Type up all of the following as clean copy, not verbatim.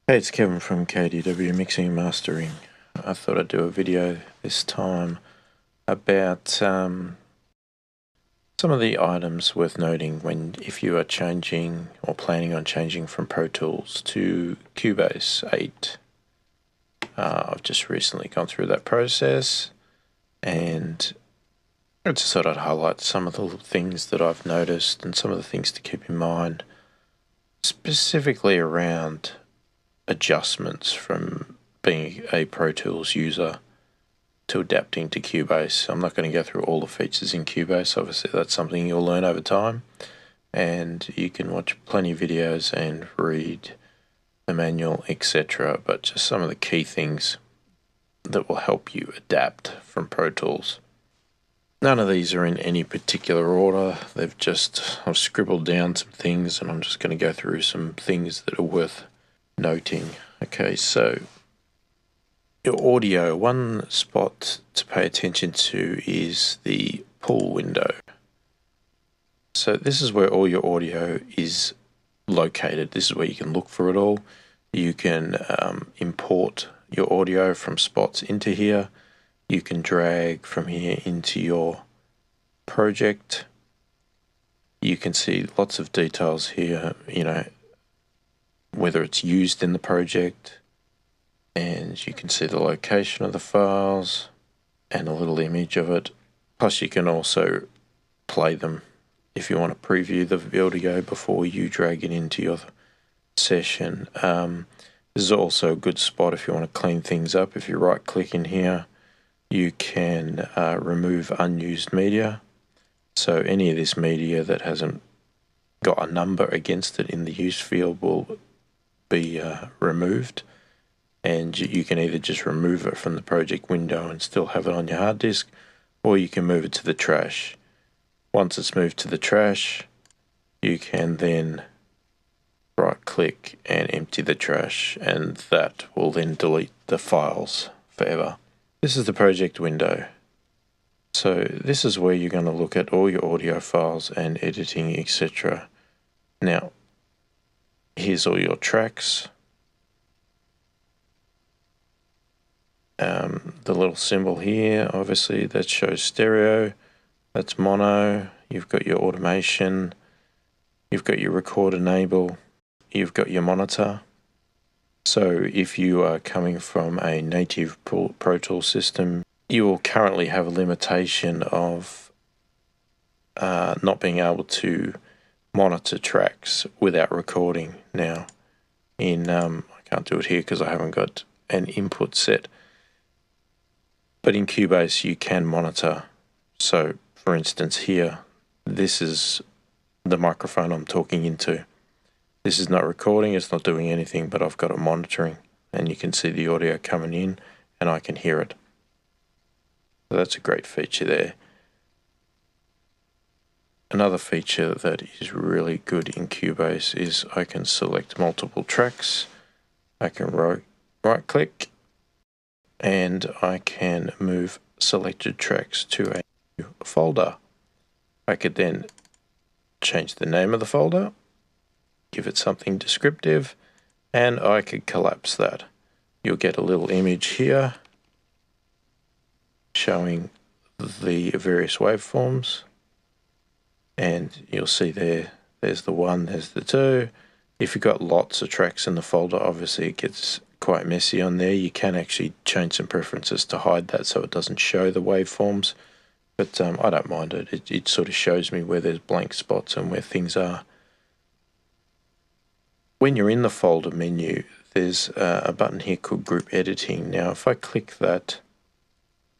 Hey, it's Kevin from KDW Mixing and Mastering. I thought I'd do a video this time about some of the items worth noting if you are changing or planning on changing from Pro Tools to Cubase 8. I've just recently gone through that process, and I just thought I'd highlight some of the things that I've noticed and some of the things to keep in mind, specifically around adjustments from being a Pro Tools user to adapting to Cubase. I'm not going to go through all the features in Cubase. Obviously, that's something you'll learn over time, and you can watch plenty of videos and read the manual, etc. But just some of the key things that will help you adapt from Pro Tools. None of these are in any particular order. I've scribbled down some things, and I'm just going to go through some things that are worth noting. Okay, so your audio, one spot to pay attention to is the pull window. So this is where all your audio is located. This is where you can look for it all. You can import your audio from spots into here. You can drag from here into your project. You can see lots of details here, whether it's used in the project, and you can see the location of the files and a little image of it. Plus you can also play them if you want to preview the audio before you drag it into your session. This is also a good spot if you want to clean things up. If you right click in here, you can remove unused media. So any of this media that hasn't got a number against it in the use field will be removed. And you can either just remove it from the project window and still have it on your hard disk, or you can move it to the trash. Once it's moved to the trash, you can then right click and empty the trash, and that will then delete the files forever. This is the project window. So this is where you're going to look at all your audio files and editing, etc. Now, here's all your tracks. The little symbol here, obviously, that shows stereo. That's mono. You've got your automation. You've got your record enable. You've got your monitor. So if you are coming from a native Pro Tools system, you will currently have a limitation of not being able to monitor tracks without recording. Now, I can't do it here because I haven't got an input set. But in Cubase, you can monitor. So, for instance, here, this is the microphone I'm talking into. This is not recording, it's not doing anything, but I've got it monitoring, and you can see the audio coming in, and I can hear it. So that's a great feature there. Another feature that is really good in Cubase is I can select multiple tracks. I can right click, and I can move selected tracks to a new folder. I could then change the name of the folder, give it something descriptive, and I could collapse that. You'll get a little image here showing the various waveforms, and you'll see there's the 1, there's the 2. If you've got lots of tracks in the folder, obviously it gets quite messy on there. You can actually change some preferences to hide that so it doesn't show the waveforms, but I don't mind it. It sort of shows me where there's blank spots and where things are. When you're in the folder menu, there's a button here called Group Editing. Now, if I click that,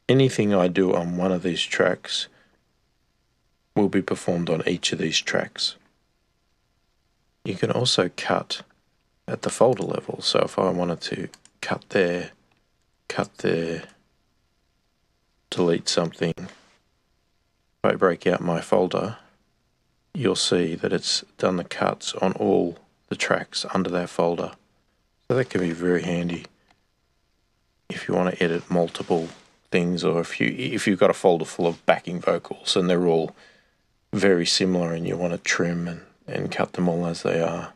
anything I do on one of these tracks will be performed on each of these tracks. You can also cut at the folder level. So if I wanted to cut there, delete something, if I break out my folder, you'll see that it's done the cuts on all the tracks under that folder. So that can be very handy if you want to edit multiple things, or if you've got a folder full of backing vocals and they're all very similar and you want to trim and cut them all as they are.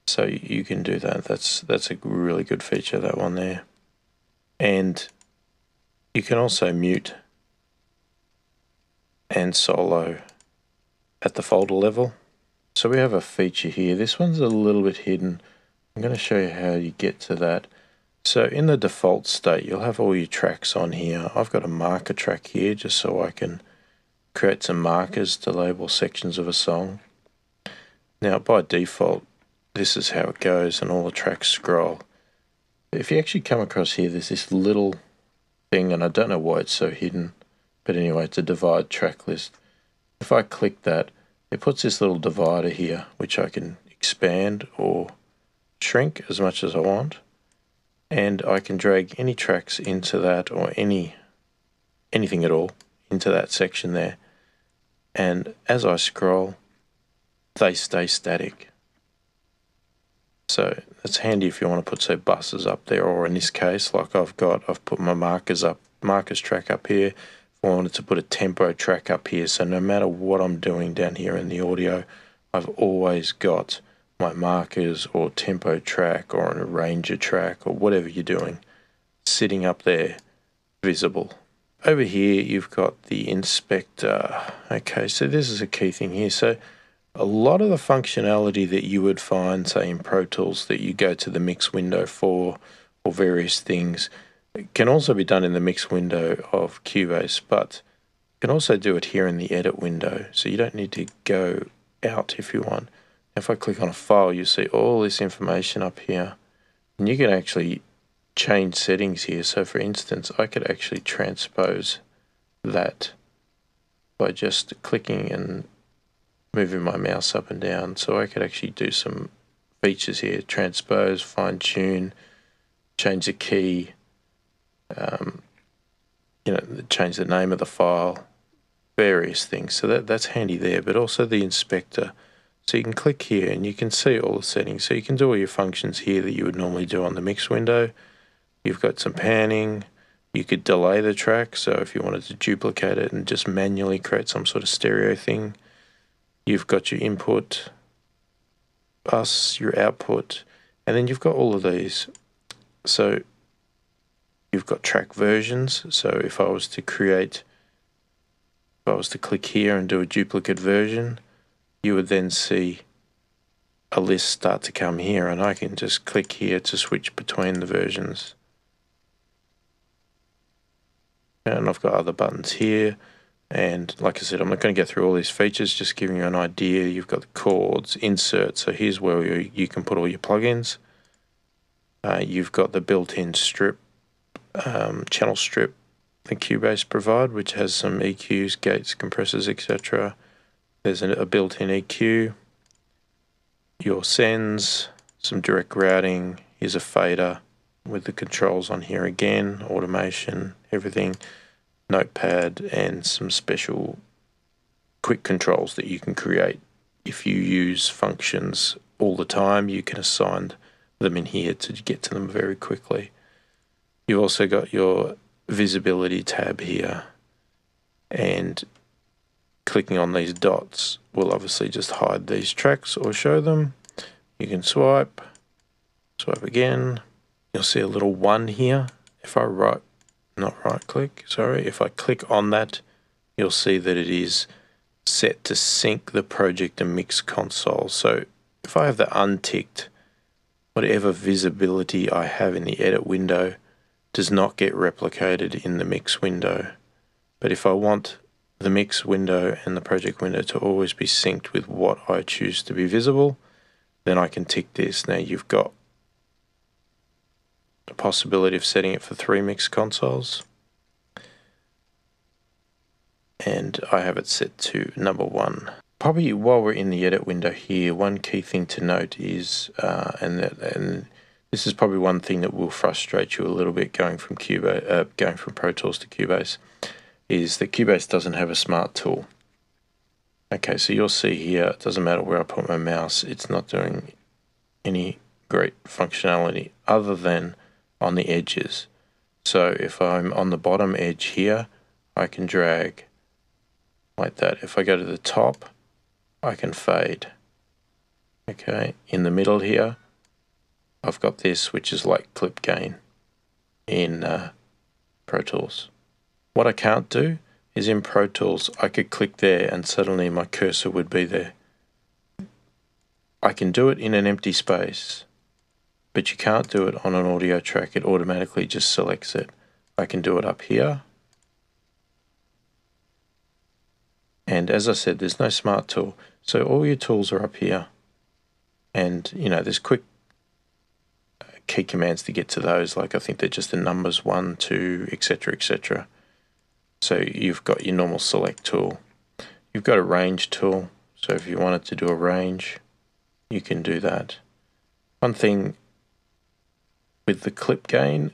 So you can do that. That's a really good feature, that one there. And you can also mute and solo at the folder level. So we have a feature here. This one's a little bit hidden. I'm going to show you how you get to that. So in the default state, you'll have all your tracks on here. I've got a marker track here just so I can create some markers to label sections of a song. Now by default, this is how it goes and all the tracks scroll. If you actually come across here, there's this little thing, and I don't know why it's so hidden, but anyway, it's a divide track list. If I click that, it puts this little divider here, which I can expand or shrink as much as I want, and I can drag any tracks into that, or anything at all into that section there, and as I scroll, they stay static. So that's handy if you want to put, say, buses up there, or in this case, like I've put my markers track up here. If I wanted to put a tempo track up here, so no matter what I'm doing down here in the audio, I've always got my markers or tempo track or an arranger track or whatever you're doing sitting up there, visible. Over here, you've got the inspector. Okay, so this is a key thing here. So a lot of the functionality that you would find, say, in Pro Tools that you go to the mix window for, or various things, can also be done in the mix window of Cubase, but you can also do it here in the edit window, so you don't need to go out if you want. If I click on a file, you see all this information up here, and you can actually change settings here. So for instance, I could actually transpose that by just clicking and moving my mouse up and down. So I could actually do some features here: transpose, fine tune, change the key, change the name of the file, various things. So that's handy there, but also the inspector. So you can click here and you can see all the settings. So you can do all your functions here that you would normally do on the mix window. You've got some panning. You could delay the track, so if you wanted to duplicate it and just manually create some sort of stereo thing. You've got your input, bus, your output, and then you've got all of these. So you've got track versions. So if I was to click here and do a duplicate version, you would then see a list start to come here, and I can just click here to switch between the versions. And I've got other buttons here. And like I said, I'm not going to go through all these features, just giving you an idea. You've got the chords, insert, so here's where you can put all your plugins. You've got the built-in strip, channel strip the Cubase provide, which has some EQs, gates, compressors, etc. There's a built-in EQ, your sends, some direct routing, here's a fader with the controls on here again, automation, everything. Notepad, and some special quick controls that you can create. If you use functions all the time, you can assign them in here to get to them very quickly. You've also got your visibility tab here, and clicking on these dots will obviously just hide these tracks or show them. You can swipe again. You'll see a little 1 here. If I if I click on that, you'll see that it is set to sync the project and mix console. So if I have that unticked, whatever visibility I have in the edit window does not get replicated in the mix window. But if I want the mix window and the project window to always be synced with what I choose to be visible, then I can tick this. Now you've got the possibility of setting it for 3 mix consoles, and I have it set to number 1. Probably while we're in the edit window here, one key thing to note is, and this is probably one thing that will frustrate you a little bit going from Pro Tools to Cubase, is that Cubase doesn't have a smart tool. Okay, so you'll see here, it doesn't matter where I put my mouse, it's not doing any great functionality other than on the edges. So if I'm on the bottom edge here, I can drag like that. If I go to the top, I can fade. Okay, in the middle here, I've got this, which is like clip gain in Pro Tools. What I can't do is in Pro Tools, I could click there and suddenly my cursor would be there. I can do it in an empty space, but you can't do it on an audio track. It automatically just selects it. I can do it up here. And as I said, there's no smart tool. So all your tools are up here. And, you know, there's quick key commands to get to those. Like I think they're just the numbers 1, 2, etc., etc. So you've got your normal select tool. You've got a range tool. So if you wanted to do a range, you can do that. One thing with the clip gain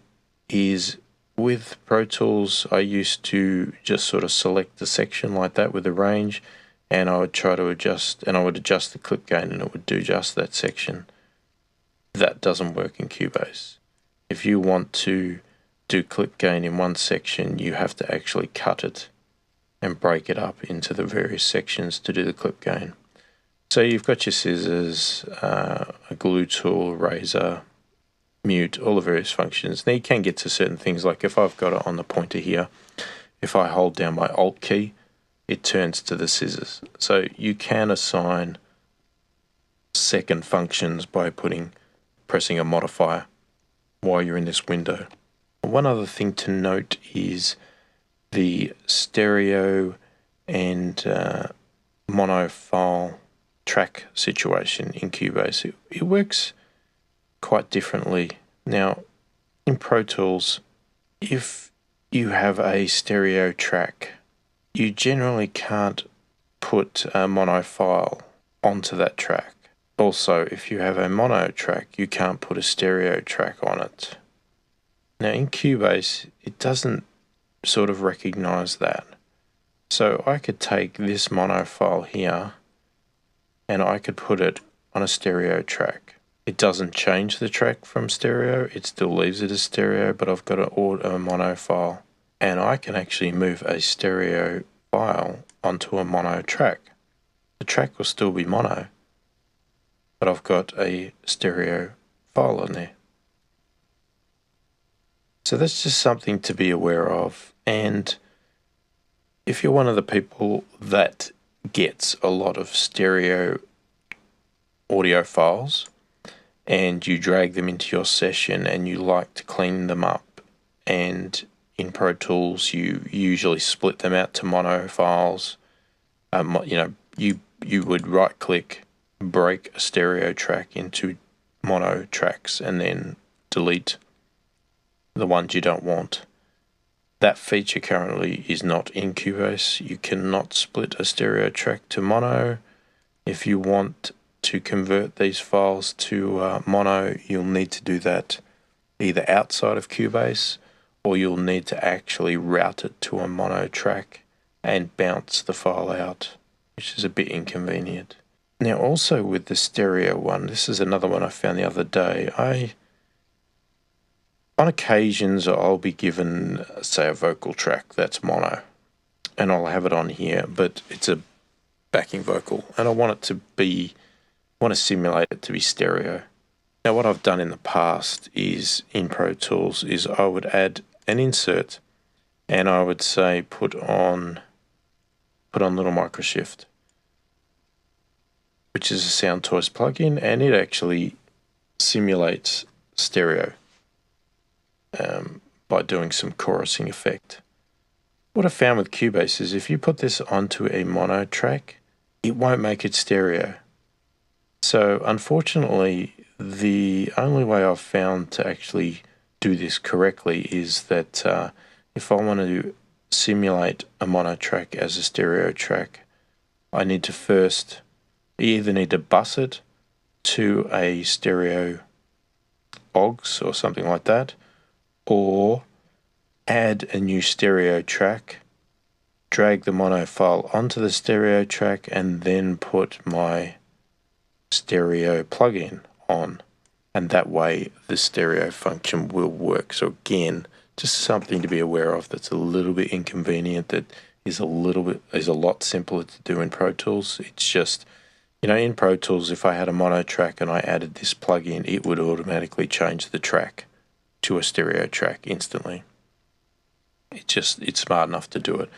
is with Pro Tools, I used to just sort of select the section like that with a range, and I would try to adjust, and I would adjust the clip gain and it would do just that section. That doesn't work in Cubase. If you want to do clip gain in one section, you have to actually cut it and break it up into the various sections to do the clip gain. So you've got your scissors, a glue tool, razor, mute, all the various functions. Now you can get to certain things, like if I've got it on the pointer here, if I hold down my Alt key, it turns to the scissors. So you can assign second functions by pressing a modifier while you're in this window. One other thing to note is the stereo and mono file track situation in Cubase. It works quite differently. Now, in Pro Tools, if you have a stereo track, you generally can't put a mono file onto that track. Also, if you have a mono track, you can't put a stereo track on it. Now in Cubase, it doesn't sort of recognize that. So I could take this mono file here and I could put it on a stereo track. It doesn't change the track from stereo, it still leaves it as stereo, but I've got a mono file, and I can actually move a stereo file onto a mono track. The track will still be mono, but I've got a stereo file in there. So that's just something to be aware of. And if you're one of the people that gets a lot of stereo audio files and you drag them into your session and you like to clean them up, and in Pro Tools you usually split them out to mono files, you would right click, break a stereo track into mono tracks and then delete the ones you don't want. That feature currently is not in Cubase. You cannot split a stereo track to mono. If you want to convert these files to mono, you'll need to do that either outside of Cubase, or you'll need to actually route it to a mono track and bounce the file out, which is a bit inconvenient. Now also with the stereo one, this is another one I found the other day. On occasions I'll be given, say, a vocal track that's mono, and I'll have it on here, but it's a backing vocal, and I want to simulate it to be stereo. Now what I've done in the past is, in Pro Tools, is I would add an insert, and I would say put on Little Microshift, which is a Sound Toys plugin, and it actually simulates stereo by doing some chorusing effect. What I found with Cubase is if you put this onto a mono track, it won't make it stereo. So unfortunately, the only way I've found to actually do this correctly is that if I want to simulate a mono track as a stereo track, I need to first either need to bus it to a stereo OGS or something like that, or add a new stereo track, drag the mono file onto the stereo track, and then put my stereo plugin on, and that way the stereo function will work. So again, just something to be aware of that's a little bit inconvenient, that is a lot simpler to do in Pro Tools. It's just You know, in Pro Tools, if I had a mono track and I added this plugin, it would automatically change the track to a stereo track instantly. It's smart enough to do it.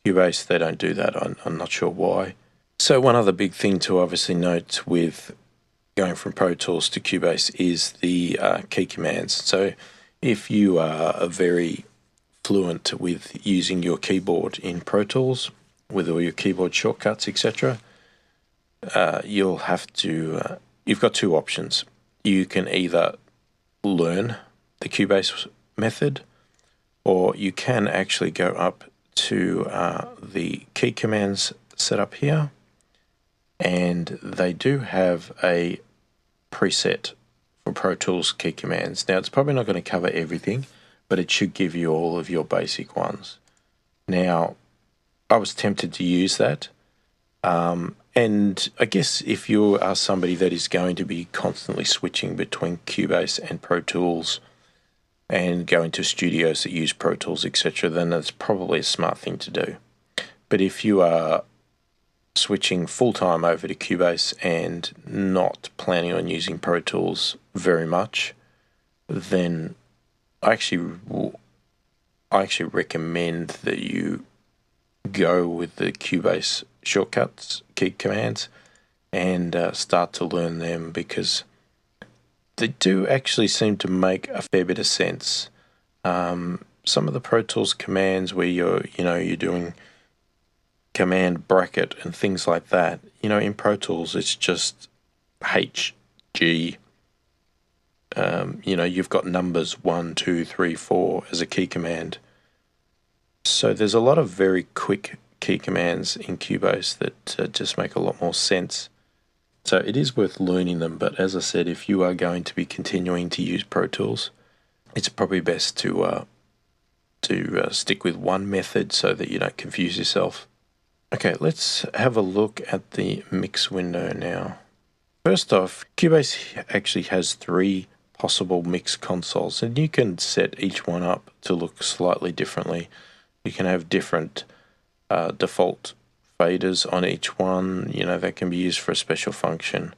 Cubase, they don't do that. I'm not sure why. So one other big thing to obviously note with going from Pro Tools to Cubase is the key commands. So if you are very fluent with using your keyboard in Pro Tools, with all your keyboard shortcuts, etc., you'll have to, you've got two options. You can either learn the Cubase method, or you can actually go up to the key commands setup here, and they do have a preset for Pro Tools key commands. Now, it's probably not going to cover everything, but it should give you all of your basic ones. Now, I was tempted to use that. And I guess if you are somebody that is going to be constantly switching between Cubase and Pro Tools and going to studios that use Pro Tools, etc., then that's probably a smart thing to do. But if you are switching full-time over to Cubase and not planning on using Pro Tools very much, then I actually recommend that you go with the Cubase shortcuts, key commands, and start to learn them, because they do actually seem to make a fair bit of sense. Some of the Pro Tools commands where you're doing command bracket and things like that, in Pro Tools it's just H, G. You've got numbers 1, 2, 3, 4 as a key command. So there's a lot of very quick key commands in Cubase that just make a lot more sense. So it is worth learning them, but as I said, if you are going to be continuing to use Pro Tools, it's probably best to stick with one method so that you don't confuse yourself. Okay, let's have a look at the mix window now. First off, Cubase actually has 3 possible mix consoles, and you can set each one up to look slightly differently. You can have different default faders on each one, that can be used for a special function.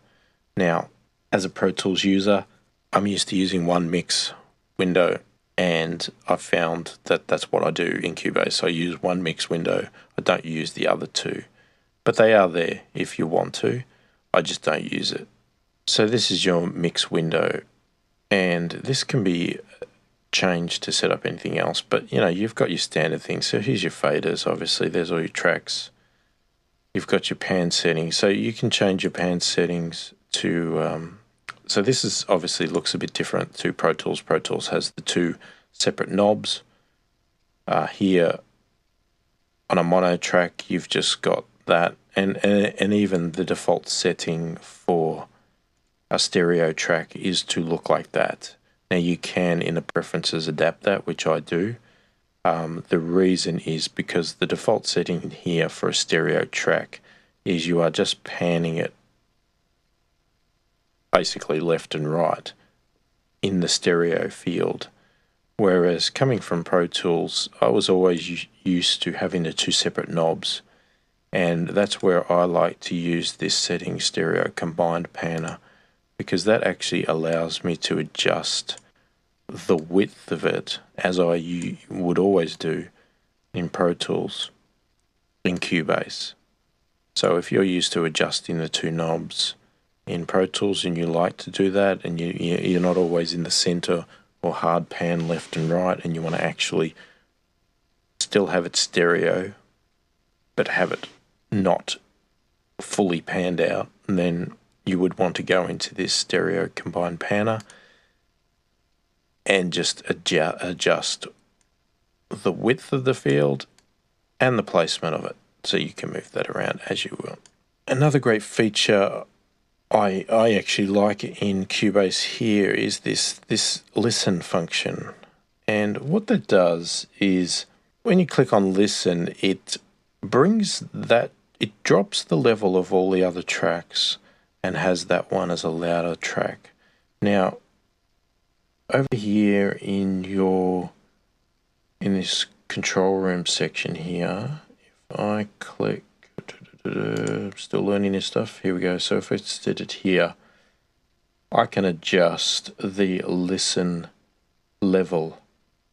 Now, as a Pro Tools user, I'm used to using one mix window, and I've found that that's what I do in Cubase. I use one mix window. I don't use the other 2, but they are there if you want to. I just don't use it. So this is your mix window, and this can be changed to set up anything else, but you've got your standard things. So here's your faders. Obviously there's all your tracks. You've got your pan settings, so you can change your pan settings to so this is obviously looks a bit different to Pro Tools. Pro Tools has the 2 separate knobs. Here on a mono track you've just got that, and even the default setting for a stereo track is to look like that. Now you can, in the preferences, adapt that, which I do. The reason is because the default setting here for a stereo track is you are just panning it basically left and right in the stereo field. Whereas coming from Pro Tools, I was always used to having the 2 separate knobs, and that's where I like to use this setting, stereo combined panner, because that actually allows me to adjust the width of it as I would always do in Pro Tools in Cubase. So if you're used to adjusting the 2 knobs in Pro Tools and you like to do that, and you're not always in the center or hard pan left and right, and you want to actually still have it stereo but have it not fully panned out, then you would want to go into this stereo combined panner and just adjust the width of the field and the placement of it, so you can move that around as you will. Another great feature I actually like in Cubase here is this listen function, and what that does is when you click on listen, it drops the level of all the other tracks and has that one as a louder track. Now over here in this control room section here, if I click Still learning this stuff. Here we go. So if it's did it here, I can adjust the listen level.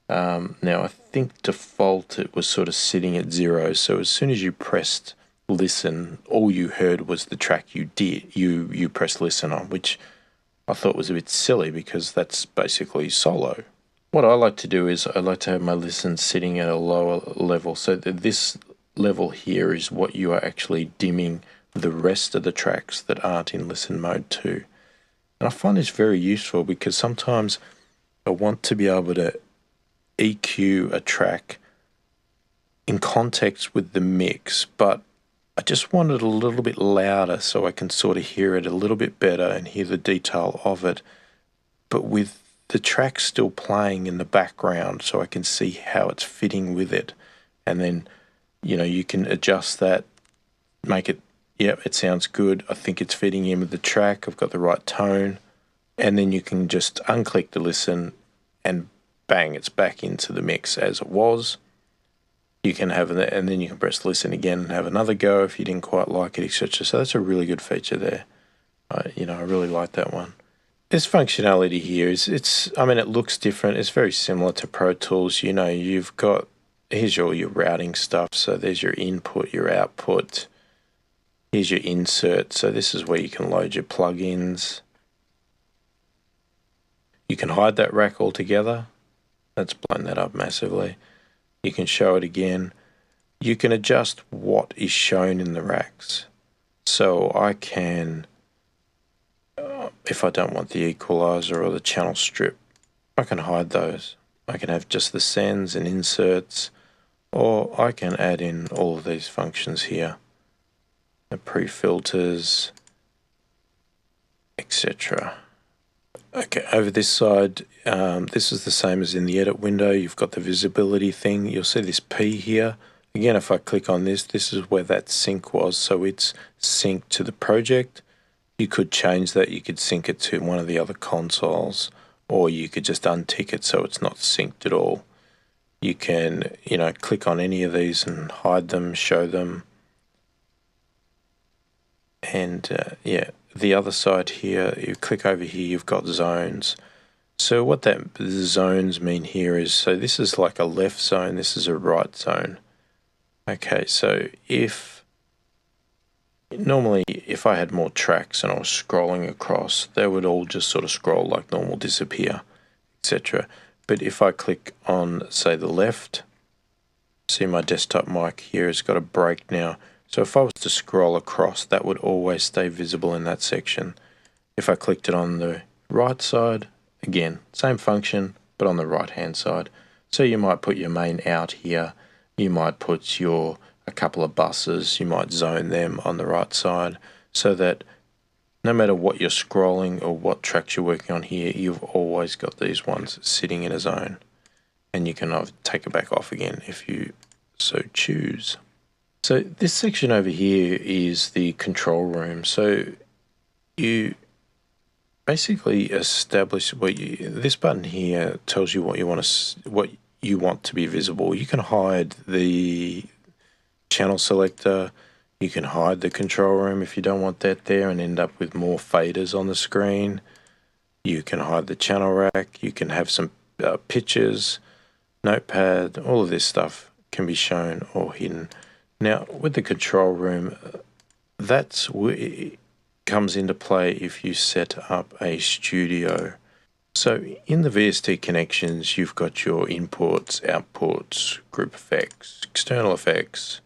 Now I think default it was sort of sitting at 0. So as soon as you pressed listen, all you heard was the track you pressed listen on, which I thought was a bit silly because that's basically solo. What I like to do is I like to have my listen sitting at a lower level, so that this level here is what you are actually dimming the rest of the tracks that aren't in listen mode to. And I find this very useful because sometimes I want to be able to EQ a track in context with the mix, but I just want it a little bit louder so I can sort of hear it a little bit better and hear the detail of it, but with the track still playing in the background so I can see how it's fitting with it. And then, you can adjust that, make it, it sounds good. I think it's fitting in with the track. I've got the right tone. And then you can just unclick the listen and bang, it's back into the mix as it was. You can have it, and then you can press listen again and have another go if you didn't quite like it, etc. So that's a really good feature there. I really like that one. This functionality here it looks different. It's very similar to Pro Tools. You've got, here's all your routing stuff. So there's your input, your output. Here's your insert. So this is where you can load your plugins. You can hide that rack altogether. Let's blown that up massively. You can show it again. You can adjust what is shown in the racks. So I can, if I don't want the equalizer or the channel strip, I can hide those. I can have just the sends and inserts, or I can add in all of these functions here. The pre-filters, etc. Okay, over this side, this is the same as in the edit window. You've got the visibility thing. You'll see this P here. Again, if I click on this, this is where that sync was. So it's synced to the project. You could change that. You could sync it to one of the other consoles, or you could just untick it so it's not synced at all. You can, click on any of these and hide them, show them. And the other side here, you click over here, you've got zones. So what the zones mean here is, so this is like a left zone, this is a right zone. Okay, so normally if I had more tracks and I was scrolling across, they would all just sort of scroll like normal, disappear, etc. But if I click on, say, the left, see my desktop mic here has got a break now. So if I was to scroll across, that would always stay visible in that section. If I clicked it on the right side, again, same function, but on the right-hand side. So you might put your main out here. You might put a couple of buses. You might zone them on the right side so that no matter what you're scrolling or what tracks you're working on here, you've always got these ones sitting in a zone. And you can take it back off again if you so choose. So this section over here is the control room. So you basically establish this button here tells you what you want to be visible. You can hide the channel selector. You can hide the control room if you don't want that there and end up with more faders on the screen. You can hide the channel rack. You can have some pictures, notepad, all of this stuff can be shown or hidden. Now, with the control room, that's where it comes into play if you set up a studio. So in the VST connections, you've got your inputs, outputs, group effects, external effects,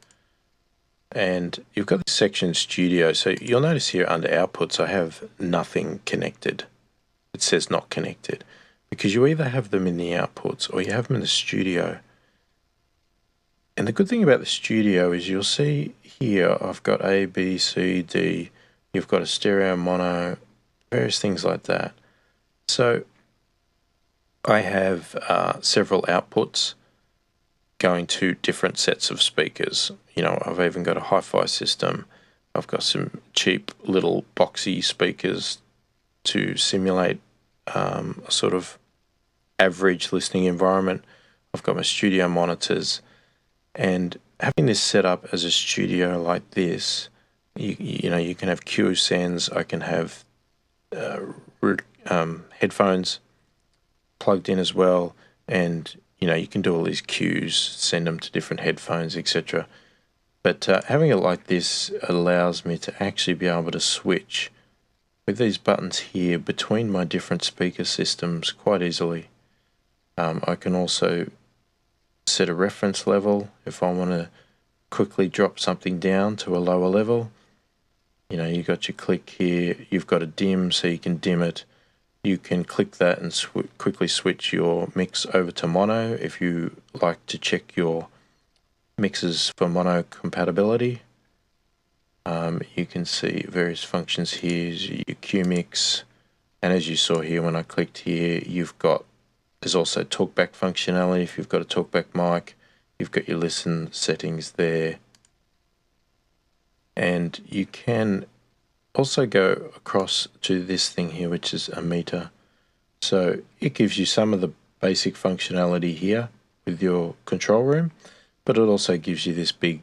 and you've got this section studio. So you'll notice here under outputs, I have nothing connected. It says not connected because you either have them in the outputs or you have them in the studio. And the good thing about the studio is you'll see here I've got A, B, C, D, you've got a stereo, mono, various things like that. So I have several outputs going to different sets of speakers. I've even got a hi-fi system. I've got some cheap little boxy speakers to simulate a sort of average listening environment. I've got my studio monitors. And having this set up as a studio like this You know, you can have Q sends. I can have headphones plugged in as well, and you know, you can do all these cues, send them to different headphones, etc. But having it like this allows me to actually be able to switch with these buttons here between my different speaker systems quite easily. I can also set a reference level if I want to quickly drop something down to a lower level. You know, you've got your click here, you've got a dim, so you can dim it. You can click that and quickly switch your mix over to mono if you like to check your mixes for mono compatibility. You can see various functions here, your Q mix, and as you saw here when I clicked here, there's also talkback functionality. If you've got a talkback mic, you've got your listen settings there, and you can also go across to this thing here, which is a meter. So it gives you some of the basic functionality here with your control room, but it also gives you this big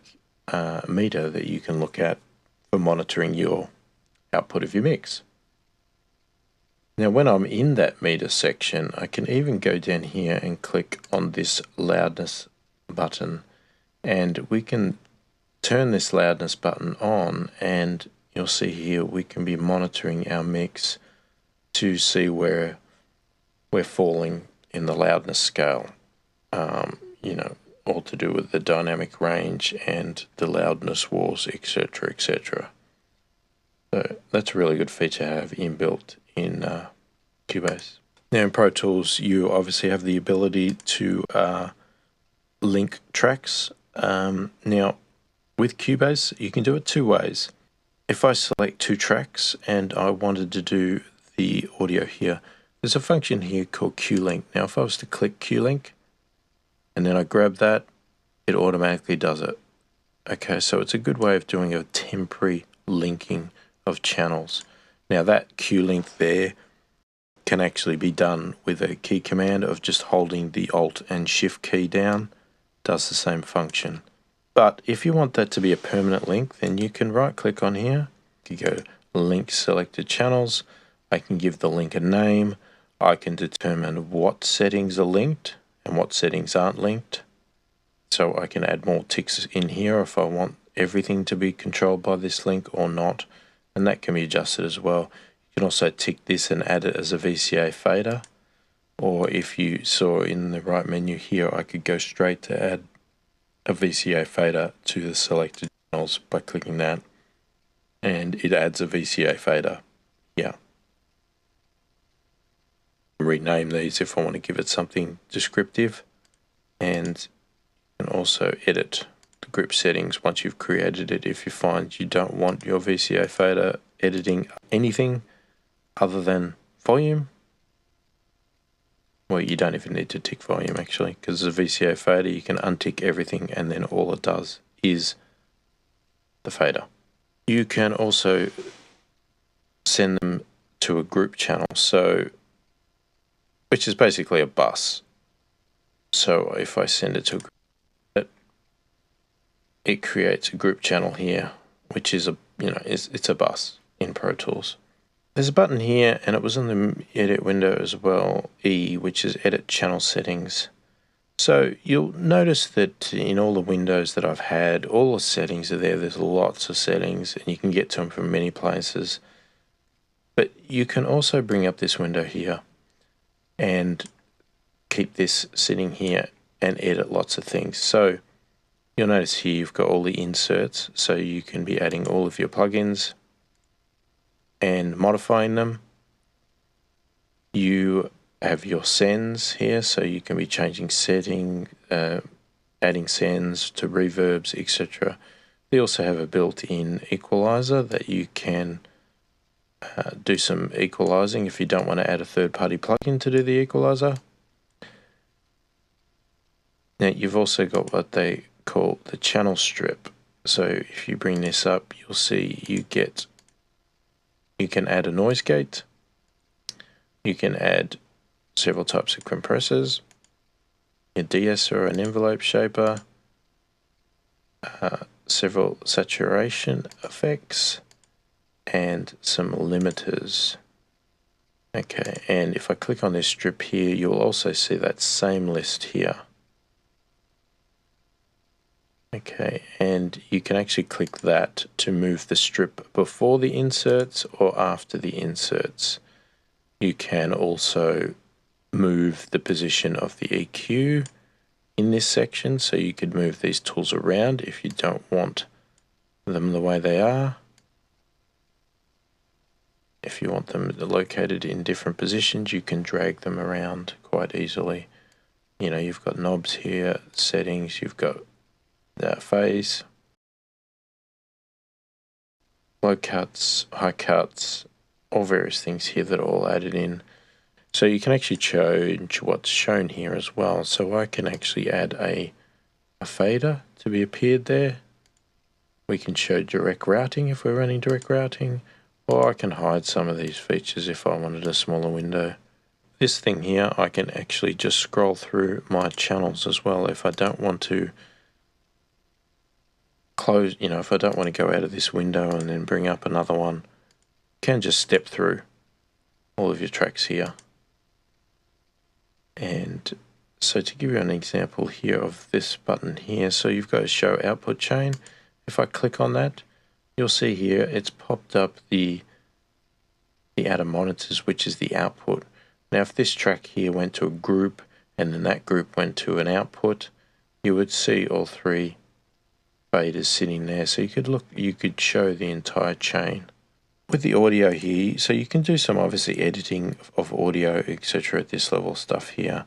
meter that you can look at for monitoring your output of your mix. Now when I'm in that meter section, I can even go down here and click on this loudness button, and we can turn this loudness button on, and you'll see here we can be monitoring our mix to see where we're falling in the loudness scale, you know, all to do with the dynamic range and the loudness wars, etc., etc. So that's a really good feature to have inbuilt in Cubase. Now in Pro Tools, you obviously have the ability to link tracks. Now with Cubase, you can do it two ways. If I select two tracks and I wanted to do the audio here, there's a function here called Q-Link. Now if I was to click Q-Link and then I grab that, it automatically does it. Okay, so it's a good way of doing a temporary linking of channels. Now that Q-Link there can actually be done with a key command of just holding the Alt and Shift key down. Does the same function. But if you want that to be a permanent link, then you can right click on here, you go link selected channels, I can give the link a name, I can determine what settings are linked and what settings aren't linked. So I can add more ticks in here if I want everything to be controlled by this link or not, and that can be adjusted as well. You can also tick this and add it as a VCA fader, or if you saw in the right menu here, I could go straight to add a VCA fader to the selected channels by clicking that, and it adds a VCA fader here. Rename these if I want to give it something descriptive, and you can also edit the group settings once you've created it if you find you don't want your VCA fader editing anything other than volume. Well, you don't even need to tick volume actually, because as a VCA fader you can untick everything and then all it does is the fader. You can also send them to a group channel, which is basically a bus. So if I send it to a group, it creates a group channel here, which is it's a bus in Pro Tools. There's a button here, and it was in the edit window as well, E, which is edit channel settings. So you'll notice that in all the windows that I've had, all the settings are there. There's lots of settings, and you can get to them from many places. But you can also bring up this window here and keep this sitting here and edit lots of things. So you'll notice here you've got all the inserts, so you can be adding all of your plugins and modifying them. You have your sends here, so you can be changing setting, adding sends to reverbs, etc. They also have a built-in equalizer that you can do some equalizing if you don't want to add a third-party plugin to do the equalizer. Now you've also got what they call the channel strip. So if you bring this up, you'll see you can add a noise gate. You can add several types of compressors, a de-esser or an envelope shaper, several saturation effects and some limiters. Okay, and if I click on this strip here, you'll also see that same list here. Okay, and you can actually click that to move the strip before the inserts or after the inserts. You can also move the position of the EQ in this section, so you could move these tools around if you don't want them the way they are. If you want them located in different positions, you can drag them around quite easily. You know, you've got knobs here, settings, you've got phase, low cuts, high cuts, all various things here that are all added in. So you can actually change what's shown here as well. So I can actually add a fader to be appeared there. We can show direct routing if we're running direct routing, or I can hide some of these features if I wanted a smaller window. This thing here, I can actually just scroll through my channels as well if I don't want to close, you know, if I don't want to go out of this window and then bring up another one. You can just step through all of your tracks here. And so to give you an example here of this button here, so you've got a show output chain. If I click on that, you'll see here it's popped up the add monitors, which is the output. Now if this track here went to a group and then that group went to an output, you would see all three faders sitting there, so you could show the entire chain. With the audio here, so you can do some obviously editing of audio, etc. at this level stuff here.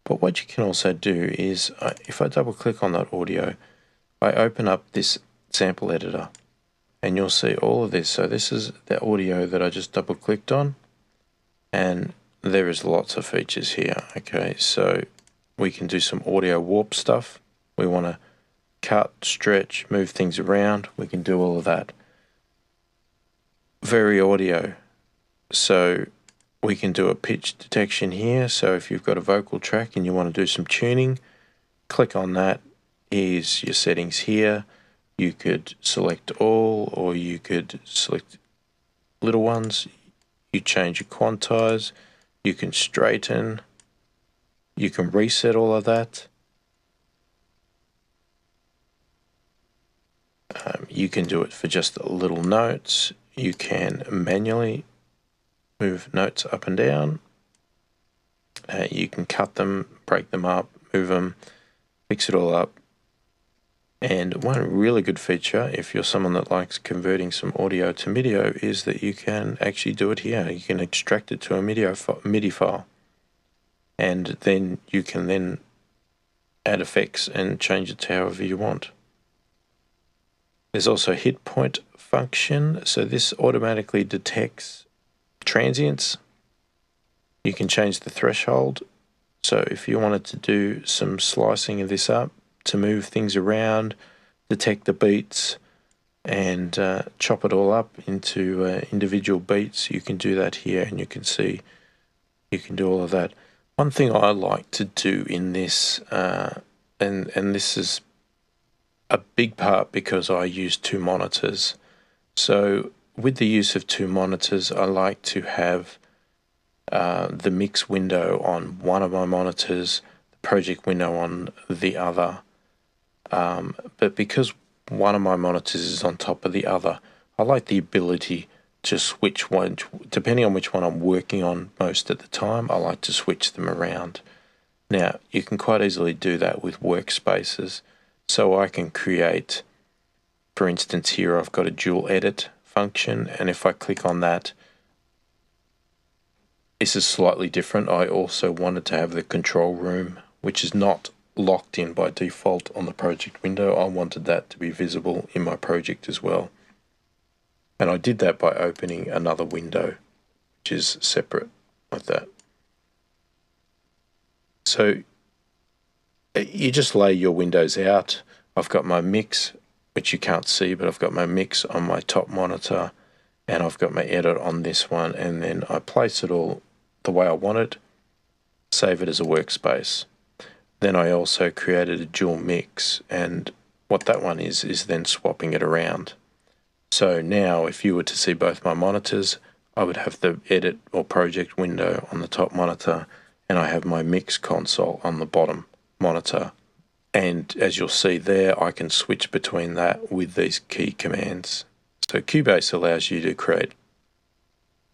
But what you can also do is, if I double click on that audio, I open up this sample editor and you'll see all of this. So this is the audio that I just double clicked on, and there is lots of features here. Okay, so we can do some audio warp stuff. We want to cut, stretch, move things around. We can do all of that. Vary audio, so we can do a pitch detection here. So if you've got a vocal track and you want to do some tuning, click on that. Here's your settings here. You could select all, or you could select little ones. You change your quantize, you can straighten, you can reset all of that. You can do it for just little notes. You can manually move notes up and down. You can cut them, break them up, move them, fix it all up. And one really good feature, if you're someone that likes converting some audio to MIDI, is that you can actually do it here. You can extract it to a MIDI file. And then you can then add effects and change it to however you want. There's also a hit point function, so this automatically detects transients. You can change the threshold, so if you wanted to do some slicing of this up to move things around, detect the beats, and chop it all up into individual beats, you can do that here, and you can see you can do all of that. One thing I like to do in this, and this is a big part because I use two monitors. So with the use of two monitors, I like to have the mix window on one of my monitors, the project window on the other. But because one of my monitors is on top of the other, I like the ability to switch one, depending on which one I'm working on most at the time, I like to switch them around. Now, you can quite easily do that with workspaces. So I can create, for instance here I've got a dual edit function, and if I click on that, this is slightly different. I also wanted to have the control room, which is not locked in by default on the project window. I wanted that to be visible in my project as well. And I did that by opening another window, which is separate like that. So you just lay your windows out. I've got my mix, which you can't see, but I've got my mix on my top monitor, and I've got my edit on this one, and then I place it all the way I want it, save it as a workspace. Then I also created a dual mix, and what that one is then swapping it around. So now if you were to see both my monitors, I would have the edit or project window on the top monitor, and I have my mix console on the bottom monitor. And as you'll see there, I can switch between that with these key commands. So Cubase allows you to create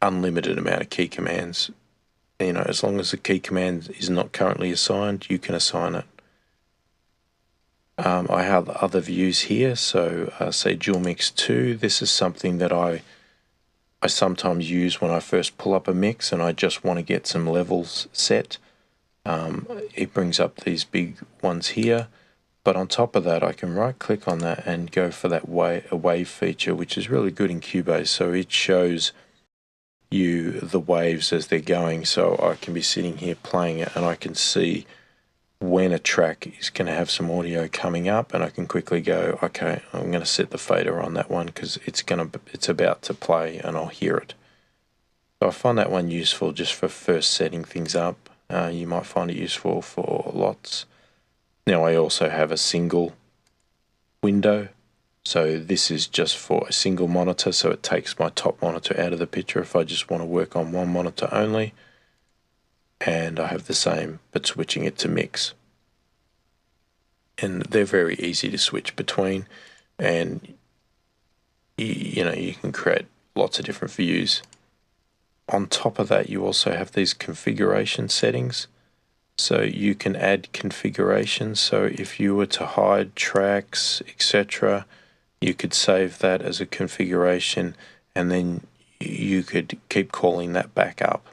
unlimited amount of key commands. You know, as long as the key command is not currently assigned, you can assign it. I have other views here, so say Dual Mix 2, this is something that I sometimes use when I first pull up a mix and I just want to get some levels set. It brings up these big ones here, but on top of that I can right click on that and go for that wave feature, which is really good in Cubase. So it shows you the waves as they're going, so I can be sitting here playing it and I can see when a track is going to have some audio coming up, and I can quickly go, okay, I'm going to set the fader on that one because it's about to play and I'll hear it. So I find that one useful just for first setting things up. You might find it useful for lots. Now I also have a single window, so this is just for a single monitor, so it takes my top monitor out of the picture if I just want to work on one monitor only. And I have the same, but switching it to mix. And they're very easy to switch between, and you know, you can create lots of different views. On top of that, you also have these configuration settings. So you can add configurations. So if you were to hide tracks, etc., you could save that as a configuration, and then you could keep calling that back up.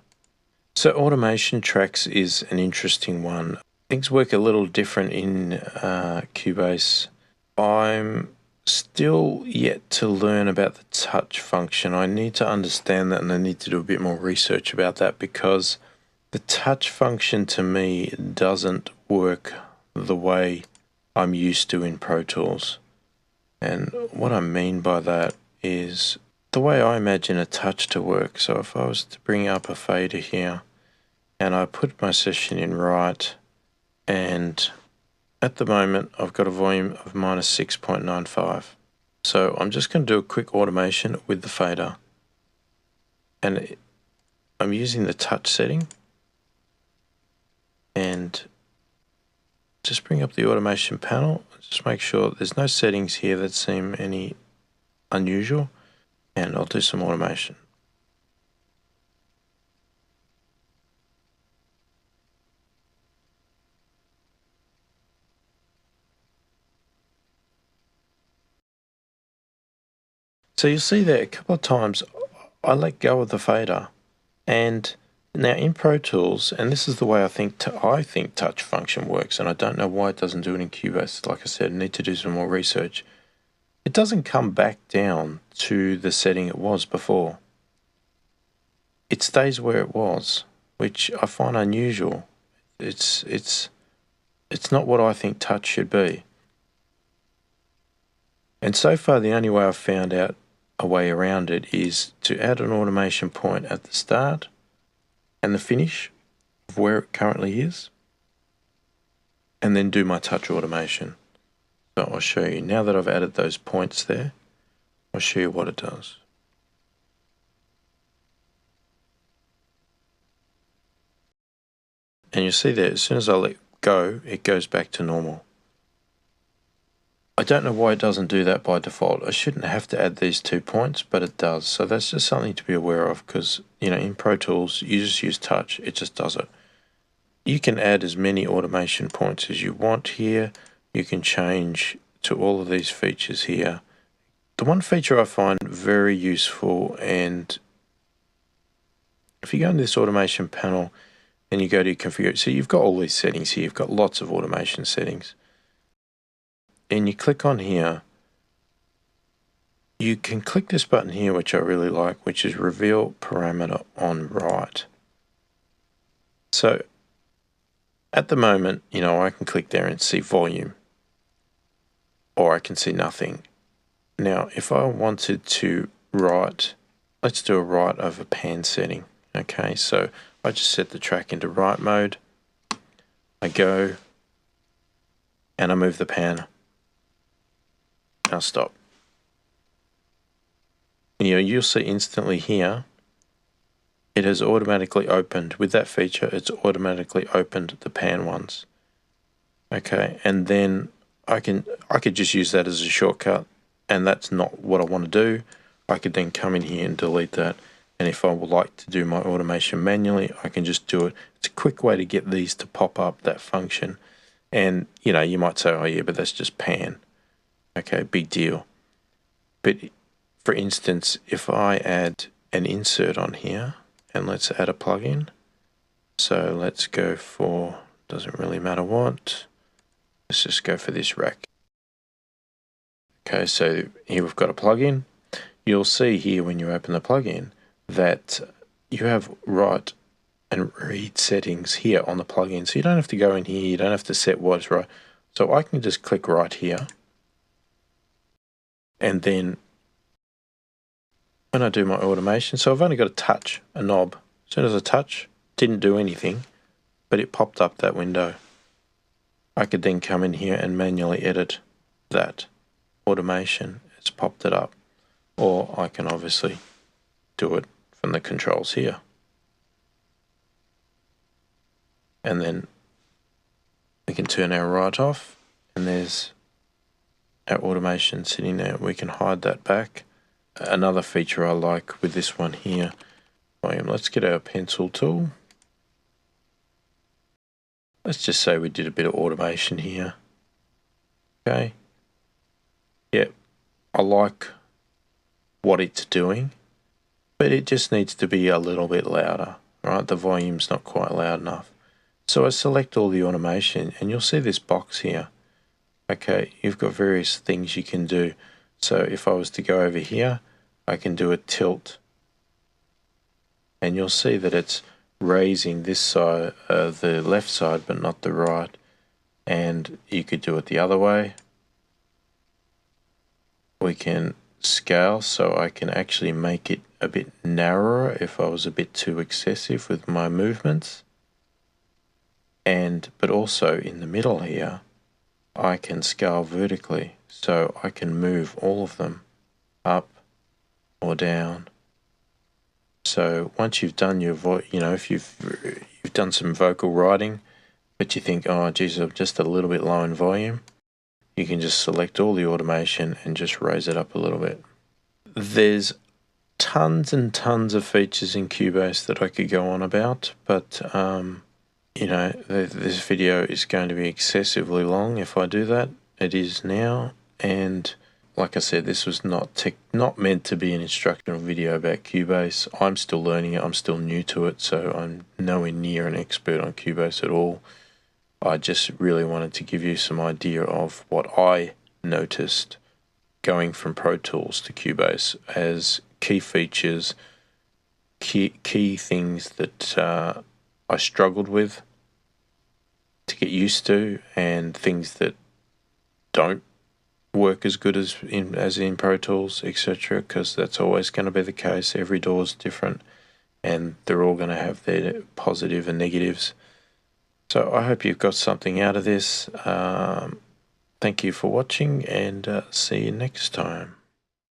So automation tracks is an interesting one. Things work a little different in Cubase. I'm still yet to learn about the touch function. I need to understand that, and I need to do a bit more research about that, because the touch function to me doesn't work the way I'm used to in Pro Tools. And what I mean by that is the way I imagine a touch to work. So if I was to bring up a fader here, and I put my session in right, and at the moment I've got a volume of -6.95. So I'm just going to do a quick automation with the fader, and I'm using the touch setting, and just bring up the automation panel, just make sure there's no settings here that seem any unusual, and I'll do some automation. So you'll see there a couple of times I let go of the fader, and now in Pro Tools, and this is the way I think touch function works, and I don't know why it doesn't do it in Cubase. Like I said, I need to do some more research. It doesn't come back down to the setting it was before. It stays where it was, which I find unusual. It's not what I think touch should be. And so far the only way I've found out a way around it is to add an automation point at the start and the finish of where it currently is, and then do my touch automation. So I'll show you, now that I've added those points there, I'll show you what it does. And you'll see there, as soon as I let go, it goes back to normal. I don't know why it doesn't do that by default. I shouldn't have to add these 2 points, but it does. So that's just something to be aware of, because, you know, in Pro Tools, you just use touch, it just does it. You can add as many automation points as you want here. You can change to all of these features here. The one feature I find very useful, and if you go into this automation panel and you go to configure, so you've got all these settings here, you've got lots of automation settings. And you click on here, you can click this button here, which I really like, which is reveal parameter on right. So at the moment, you know, I can click there and see volume, or I can see nothing. Now, if I wanted to write, let's do a write over pan setting. Okay, so I just set the track into write mode. I go and I move the pan. Now stop. You'll see instantly here, it has automatically opened, with that feature, it's automatically opened the pan ones. Okay, and then I could just use that as a shortcut, and that's not what I want to do. I could then come in here and delete that, and if I would like to do my automation manually, I can just do it. It's a quick way to get these to pop up, that function. And you might say, oh yeah, but that's just pan. Okay, big deal. But for instance, if I add an insert on here, and let's add a plugin. So let's go for, doesn't really matter what, let's just go for this rack. Okay, so here we've got a plugin. You'll see here when you open the plugin that you have write and read settings here on the plugin. So you don't have to go in here, you don't have to set what's right. So I can just click right here, and then when I do my automation, so I've only got to touch a knob. As soon as I touch, didn't do anything, but it popped up that window. I could then come in here and manually edit that automation. It's popped it up. Or I can obviously do it from the controls here. And then we can turn our write off, and there's our automation sitting there. We can hide that back. Another feature I like with this one here, let's get our pencil tool. Let's just say we did a bit of automation here. Okay. Yep, I like what it's doing, but it just needs to be a little bit louder, right? The volume's not quite loud enough. So I select all the automation, and you'll see this box here. Okay, you've got various things you can do. So if I was to go over here, I can do a tilt, and you'll see that it's raising this side, the left side, but not the right. And you could do it the other way. We can scale, so I can actually make it a bit narrower if I was a bit too excessive with my movements. But also in the middle here, I can scale vertically, so I can move all of them up or down. So once you've done your if you've done some vocal writing, but you think, oh geez, I'm just a little bit low in volume, you can just select all the automation and just raise it up a little bit. There's tons and tons of features in Cubase that I could go on about, but this video is going to be excessively long if I do that. It is now, and like I said, this was not meant to be an instructional video about Cubase. I'm still learning it, I'm still new to it, so I'm nowhere near an expert on Cubase at all. I just really wanted to give you some idea of what I noticed going from Pro Tools to Cubase as key features, key things that I struggled with to get used to, and things that don't work as good as in Pro Tools, etc., because that's always going to be the case. Every DAW is different, and they're all going to have their positive and negatives. So I hope you've got something out of this. Thank you for watching, and see you next time.